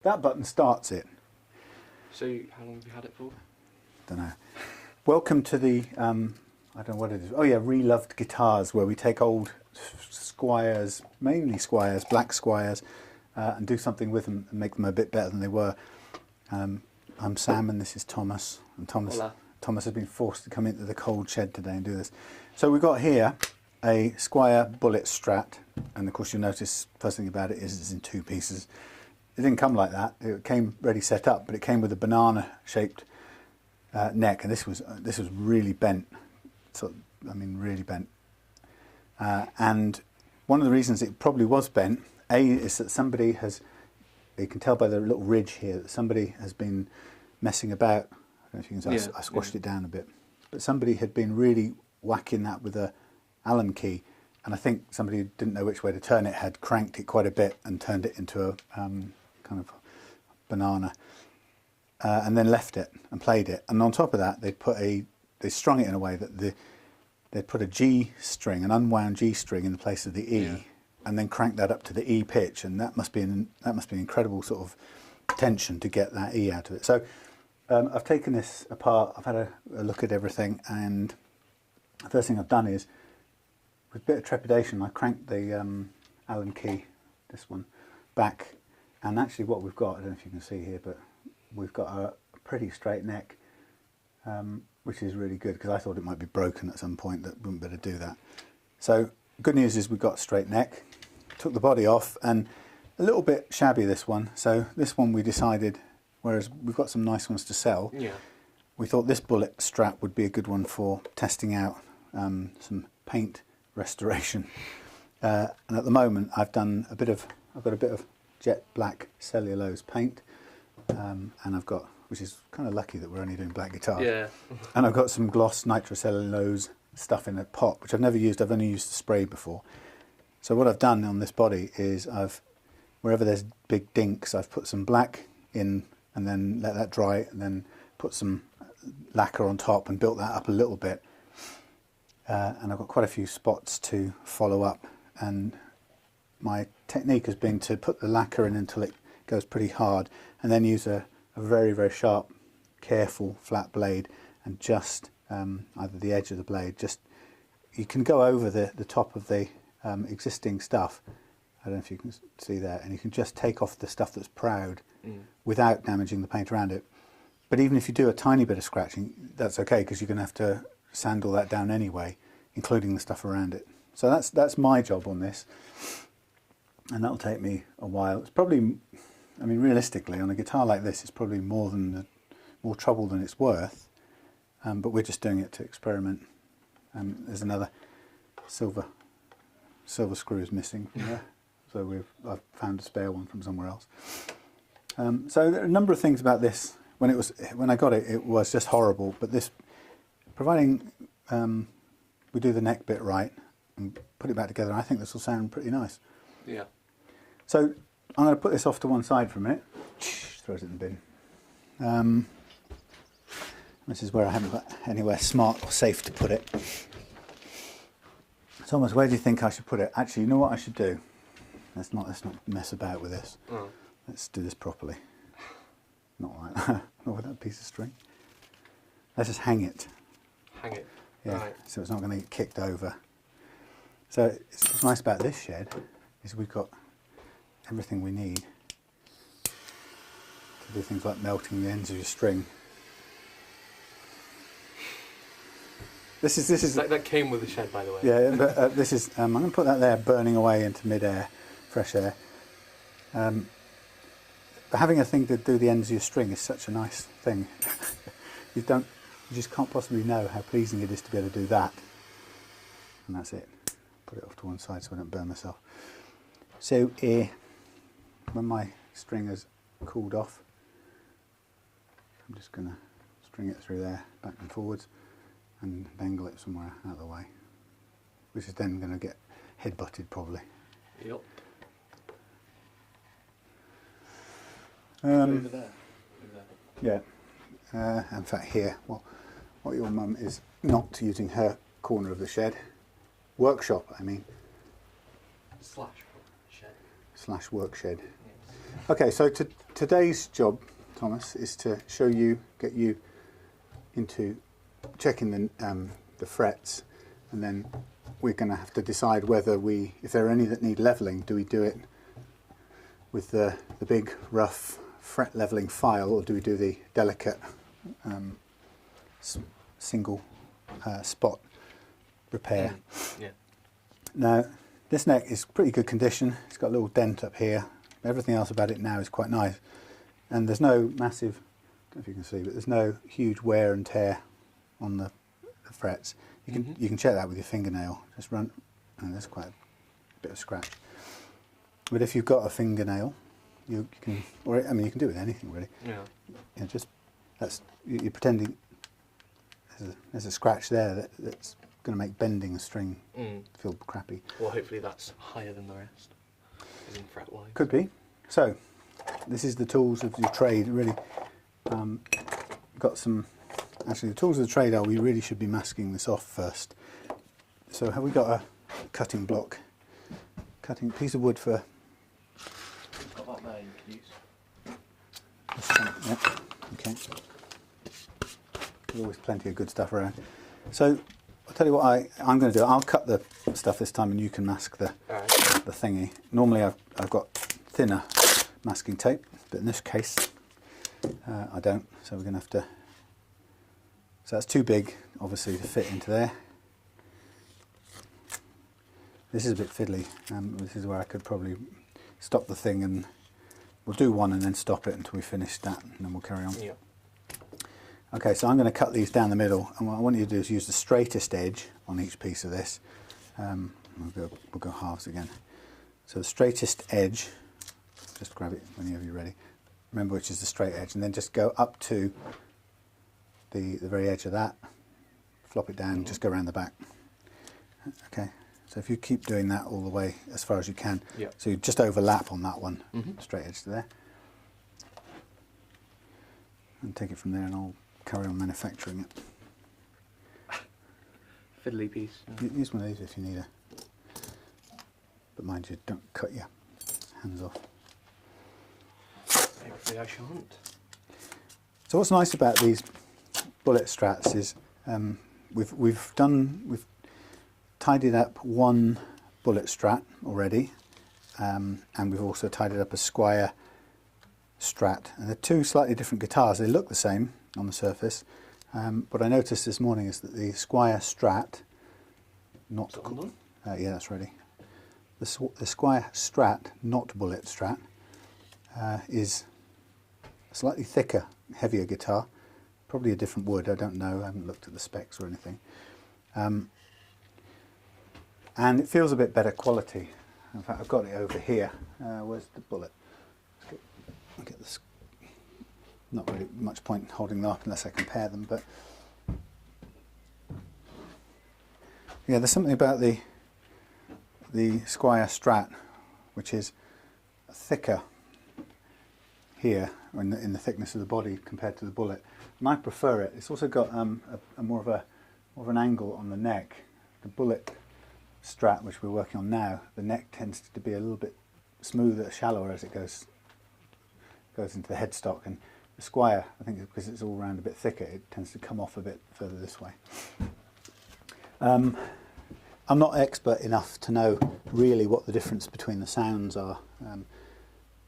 That button starts it. So how long have you had it for? Don't know. Welcome to the, I don't know what it is. Oh yeah, Reloved guitars, where we take old Squiers, mainly Squiers, black Squiers, and do something with them and make them a bit better than they were. I'm Sam and this is Thomas. And Thomas has been forced to come into the cold shed today and do this. So we've got here a Squier Bullet Strat, and of course you'll notice first thing about it is it's in two pieces. It didn't come like that. It came ready set up, but it came with a banana-shaped neck, and this was really bent. So I mean, really bent. And one of the reasons it probably was bent, is that somebody has. You can tell by the little ridge here that somebody has been messing about. I don't know if you can see. I squashed it down a bit, but somebody had been really whacking that with a Allen key, and I think somebody who didn't know which way to turn it had cranked it quite a bit and turned it into a kind of banana, and then left it and played it. And on top of that, they strung it in a way that they'd put a G string, an unwound G string, in the place of the E, and then cranked that up to the E pitch, and that must be an incredible sort of tension to get that E out of it. So I've taken this apart. I've had a look at everything, and the first thing I've done is, with a bit of trepidation, I cranked the Allen key, this one, back. And actually what we've got, I don't know if you can see here, but we've got a pretty straight neck, which is really good, because I thought it might be broken at some point, that wouldn't better do that. So good news is we've got a straight neck. Took the body off, and a little bit shabby, this one. So this one we decided, whereas we've got some nice ones to sell, we thought this bullet Strat would be a good one for testing out some paint restoration. And at the moment I've got a bit of jet black cellulose paint, and I've got, which is kind of lucky that we're only doing black guitars, and I've got some gloss nitrocellulose stuff in a pot, which I've never used. I've only used the spray before. So what I've done on this body is wherever there's big dinks, I've put some black in and then let that dry, and then put some lacquer on top and built that up a little bit, and I've got quite a few spots to follow up. And my technique has been to put the lacquer in until it goes pretty hard, and then use a very, very sharp, careful flat blade, and just either the edge of the blade, you can go over the top of the existing stuff. I don't know if you can see that, and you can just take off the stuff that's proud without damaging the paint around it. But even if you do a tiny bit of scratching, that's okay, because you're going to have to sand all that down anyway, including the stuff around it. So that's my job on this. And that'll take me a while. It's probably, I mean, realistically, on a guitar like this, it's probably more trouble than it's worth. But we're just doing it to experiment. There's another silver screw is missing from there, so I've found a spare one from somewhere else. So there are a number of things about this. When I got it, it was just horrible. But this, providing we do the neck bit right and put it back together, I think this will sound pretty nice. Yeah. So I'm going to put this off to one side for a minute. Throws it in the bin. This is where I haven't got anywhere smart or safe to put it. Thomas, where do you think I should put it? Actually, you know what I should do? Let's not mess about with this. Let's do this properly. Not like that. Not with that piece of string. Let's just hang it. Hang it. Yeah. Right. So it's not going to get kicked over. So what's nice about this shed is we've got everything we need to do things like melting the ends of your string. This is that came with the shed, by the way. Yeah, but this is. I'm going to put that there, burning away into mid-air, fresh air. But having a thing to do the ends of your string is such a nice thing. You just can't possibly know how pleasing it is to be able to do that. And that's it. Put it off to one side so I don't burn myself. So when my string has cooled off, I'm just going to string it through there, back and forwards, and dangle it somewhere out of the way, which is then going to get head-butted probably. Yep. Over there. Yeah. In fact, here. Well, what your mum is not using her corner of the shed, workshop, I mean. Slash shed. Slash work shed. Yes. Okay, so to today's job, Thomas, is to show you, get you into checking the frets, and then we're going to have to decide whether if there are any that need levelling, do we do it with the big rough fret levelling file, or do we do the delicate single spot repair? Yeah. Now, this neck is pretty good condition. It's got a little dent up here. Everything else about it now is quite nice, and there's no massive, I don't know if you can see, but there's no huge wear and tear on the frets. You can check that with your fingernail. Just run, and there's quite a bit of scratch. But if you've got a fingernail, you can, or I mean, you can do it with anything really. Yeah. You know, just you're pretending there's a scratch there that's going to make bending a string feel crappy. Well, hopefully that's higher than the rest, as in fret wise. Could be. So, this is the tools of your trade. Really, got some. Actually, the tools of the trade are we really should be masking this off first. So, have we got a cutting block? Cutting piece of wood for. Got that there you could use. This one, yeah. Okay. There's always plenty of good stuff around. So, I'll tell you what I'm going to do. I'll cut the stuff this time, and you can mask the thingy. Normally, I've got thinner masking tape, but in this case, I don't. So we're going to have to. So that's too big, obviously, to fit into there. This is a bit fiddly. This is where I could probably stop the thing, and we'll do one and then stop it until we finish that, and then we'll carry on. Yeah. Okay, so I'm going to cut these down the middle, and what I want you to do is use the straightest edge on each piece of this. We'll go halves again. So the straightest edge, just grab it whenever you're ready. Remember which is the straight edge, and then just go up to the very edge of that, flop it down, just go around the back. Okay, so if you keep doing that all the way as far as you can, so you just overlap on that one, straight edge to there. And take it from there, and I'll carry on manufacturing it. Fiddly piece. Use one of these if you need a, but mind you, don't cut your hands off. Hopefully I shan't. So what's nice about these bullet strats is we've tidied up one bullet strat already, and we've also tidied up a Squier Strat, and they're two slightly different guitars. They look the same on the surface. What I noticed this morning is that the Squier Strat, yeah, that's ready. The Squier Strat, not bullet strat, is a slightly thicker, heavier guitar. Probably a different wood, I don't know, I haven't looked at the specs or anything. And it feels a bit better quality. In fact, I've got it over here. Where's the bullet? I'll get this. Not really much point holding them up unless I compare them, but yeah, there's something about the Squier Strat which is thicker here in the thickness of the body compared to the bullet, and I prefer it. It's also got a more of an angle on the neck. The bullet Strat, which we're working on now, the neck tends to be a little bit smoother, shallower as it goes into the headstock, and the Squier, I think because it's all round a bit thicker, it tends to come off a bit further this way. I'm not expert enough to know really what the difference between the sounds are.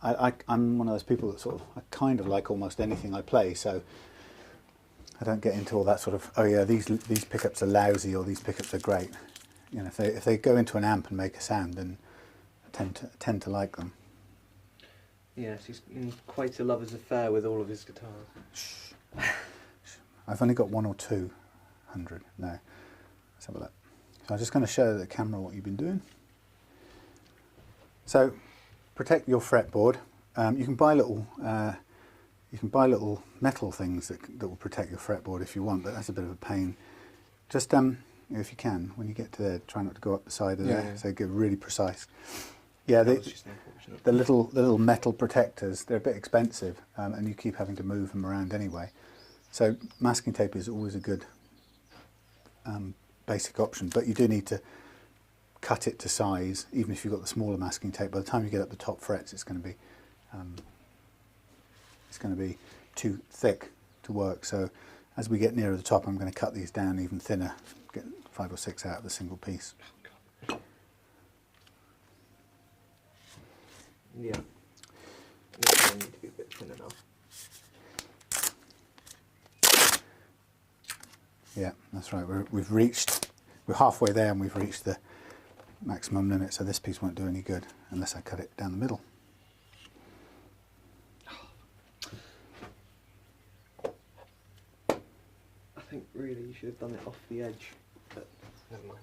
I'm one of those people that I kind of like almost anything I play, so I don't get into all that sort of, oh yeah, these pickups are lousy or these pickups are great. You know, if they go into an amp and make a sound, then I tend to like them. Yes, he's in quite a lover's affair with all of his guitars. I've only got 1 or 200. No, let's have a look. So I'm just going to show the camera what you've been doing. So protect your fretboard. You can buy little metal things that will protect your fretboard if you want, but that's a bit of a pain. Just if you can, when you get to there, try not to go up the side of there, so get really precise. Yeah, the little metal protectors, they're a bit expensive, and you keep having to move them around anyway. So masking tape is always a good basic option, but you do need to cut it to size, even if you've got the smaller masking tape. By the time you get up the top frets, it's going to be it's going to be too thick to work. So as we get nearer the top, I'm going to cut these down even thinner, get 5 or 6 out of a single piece. Yeah. They need to be a bit thinner now. Yeah, that's right. We're halfway there, and we've reached the maximum limit. So this piece won't do any good unless I cut it down the middle. I think really you should have done it off the edge, but never mind.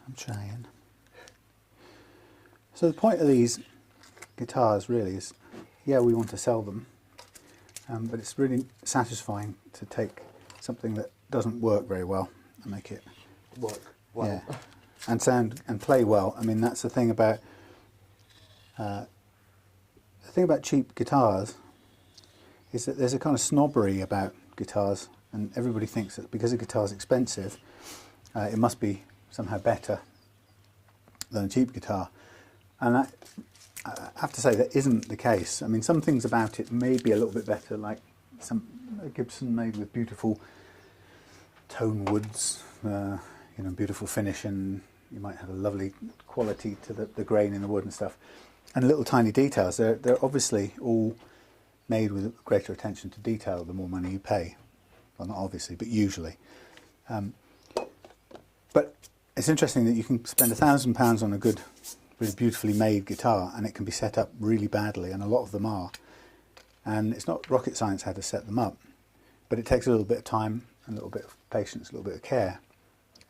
I'm trying. So the point of these guitars really is, yeah, we want to sell them, but it's really satisfying to take something that doesn't work very well and make it Work well. yeah, and sound and play well. I mean, that's the thing about cheap guitars, is that there's a kind of snobbery about guitars, and everybody thinks that because a guitar's expensive, it must be somehow better than a cheap guitar. And that, I have to say, that isn't the case. I mean, some things about it may be a little bit better, like a Gibson made with beautiful tone woods, you know, beautiful finish, and you might have a lovely quality to the grain in the wood and stuff. And little tiny details. They're obviously all made with greater attention to detail the more money you pay. Well, not obviously, but usually. But it's interesting that you can spend £1,000 on a good, really beautifully made guitar, and it can be set up really badly, and a lot of them are. And it's not rocket science how to set them up, but it takes a little bit of time, a little bit of patience, a little bit of care.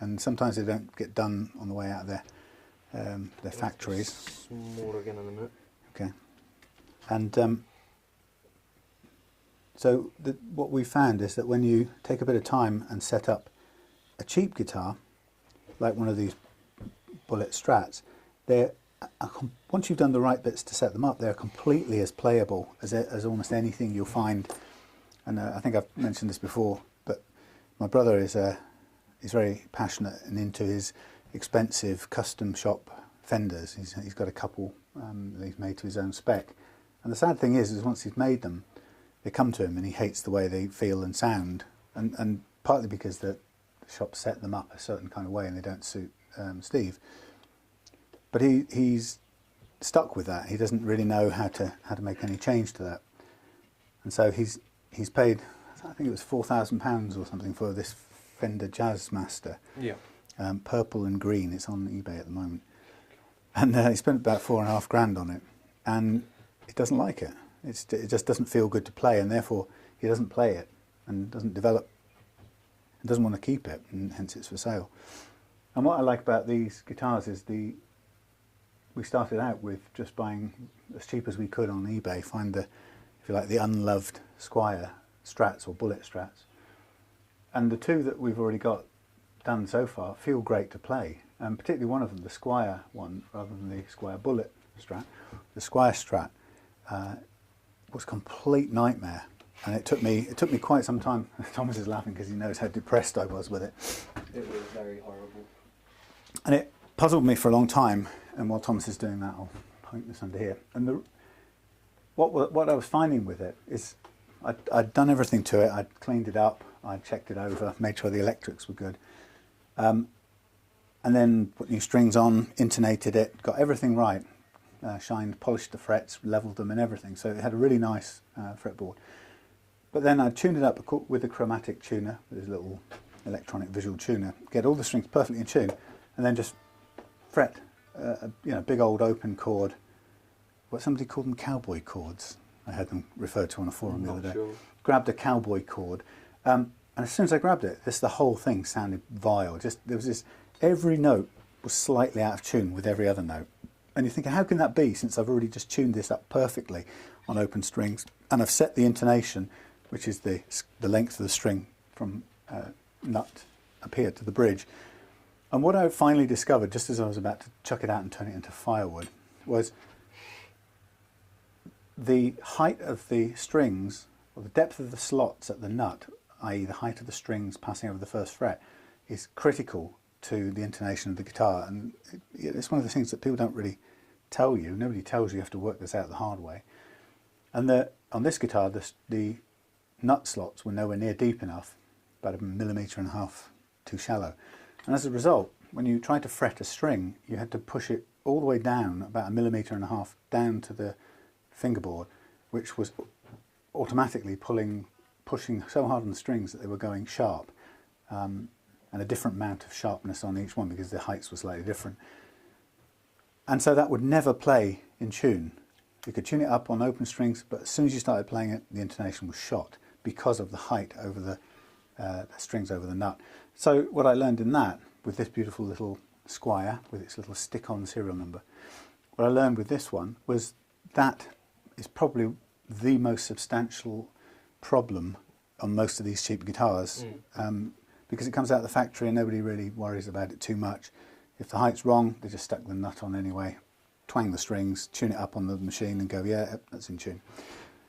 And sometimes they don't get done on the way out of their factories. Smaller again in a minute. Okay. And so what we found is that when you take a bit of time and set up a cheap guitar, like one of these Bullet Strats, once you've done the right bits to set them up, they're completely as playable as almost anything you'll find. And I think I've mentioned this before, but my brother is very passionate and into his expensive custom shop Fenders. He's got a couple that he's made to his own spec. And the sad thing is once he's made them, they come to him and he hates the way they feel and sound. And partly because the shop set them up a certain kind of way and they don't suit Steve. But he's stuck with that. He doesn't really know how to make any change to that. And so he's paid, I think it was £4,000 or something for this Fender Jazzmaster. Yeah. Purple and green. It's on eBay at the moment. And he spent about £4,500 on it, and he doesn't like it. It just doesn't feel good to play, and therefore he doesn't play it and doesn't develop and doesn't want to keep it, and hence it's for sale. And what I like about these guitars is we started out with just buying as cheap as we could on eBay, find if you like, the unloved Squier Strats or Bullet Strats. And the two that we've already got done so far feel great to play, and particularly one of them, the Squier one, rather than the Squier Bullet Strat. The Squier Strat was a complete nightmare, and it took me quite some time. Thomas is laughing because he knows how depressed I was with it. It was very horrible. And it puzzled me for a long time, and while Thomas is doing that, I'll point this under here. And what I was finding with it is I'd done everything to it. I'd cleaned it up, I'd checked it over, made sure the electrics were good. And then put new strings on, intonated it, got everything right, polished the frets, levelled them and everything. So it had a really nice fretboard. But then I tuned it up with a chromatic tuner, with his little electronic visual tuner, get all the strings perfectly in tune, and then just fret a big old open chord. What somebody called them cowboy chords. I had them referred to on a forum the other day. Sure. Grabbed a cowboy chord, and as soon as I grabbed it, the whole thing sounded vile. There was this, every note was slightly out of tune with every other note. And you're thinking, how can that be, since I've already just tuned this up perfectly on open strings, and I've set the intonation, which is the length of the string from nut up here to the bridge. And what I finally discovered, just as I was about to chuck it out and turn it into firewood, was the height of the strings, or the depth of the slots at the nut, i.e. the height of the strings passing over the first fret, is critical to the intonation of the guitar. And it's one of the things that people don't really tell you. Nobody tells you have to work this out the hard way. And on this guitar, the nut slots were nowhere near deep enough, about 1.5 millimetres too shallow. And as a result, when you tried to fret a string, you had to push it all the way down, about 1.5 millimetres down to the fingerboard, which was automatically pushing so hard on the strings that they were going sharp, and a different amount of sharpness on each one because the heights were slightly different. And so that would never play in tune. You could tune it up on open strings, but as soon as you started playing it, the intonation was shot because of the height over the strings over the nut. So what I learned in that, with this beautiful little Squier with its little stick-on serial number, what I learned with this one was that is probably the most substantial problem on most of these cheap guitars, because it comes out of the factory and nobody really worries about it too much. If the height's wrong, they just stuck the nut on anyway, twang the strings, tune it up on the machine and go, yeah, that's in tune.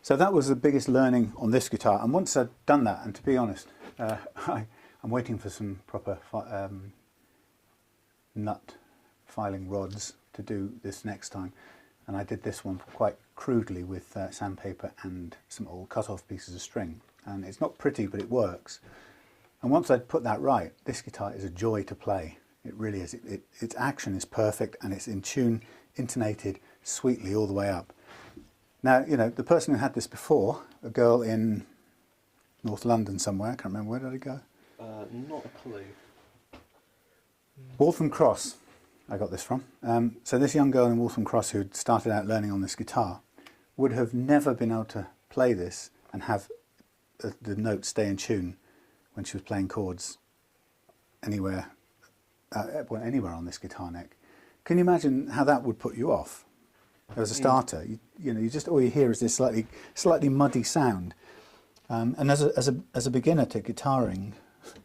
So that was the biggest learning on this guitar. And once I'd done that, and to be honest, I'm waiting for some proper nut filing rods to do this next time. And I did this one quite crudely with sandpaper and some old cut-off pieces of string. And it's not pretty, but it works. And once I'd put that right, this guitar is a joy to play. It really is. Its action is perfect and it's in tune, intonated sweetly all the way up. Now, you know, the person who had this before, a girl in North London somewhere, I can't remember, where did it go? Not a clue. Waltham Cross, I got this from. So this young girl in Waltham Cross who'd started out learning on this guitar would have never been able to play this and have the notes stay in tune when she was playing chords anywhere on this guitar neck. Can you imagine how that would put you off as a starter? You know, you just all you hear is this slightly muddy sound, and as a beginner to guitaring,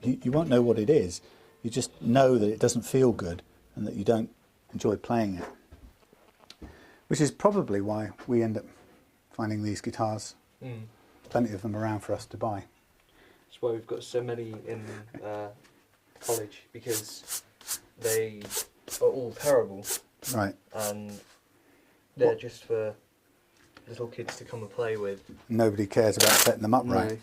you won't know what it is. You just know that it doesn't feel good and that you don't enjoy playing it, which is probably why we end up finding these guitars. Plenty of them around for us to buy. That's why we've got so many in college, because they are all terrible. Right. And they're just for little kids to come and play with. Nobody cares about setting them up right.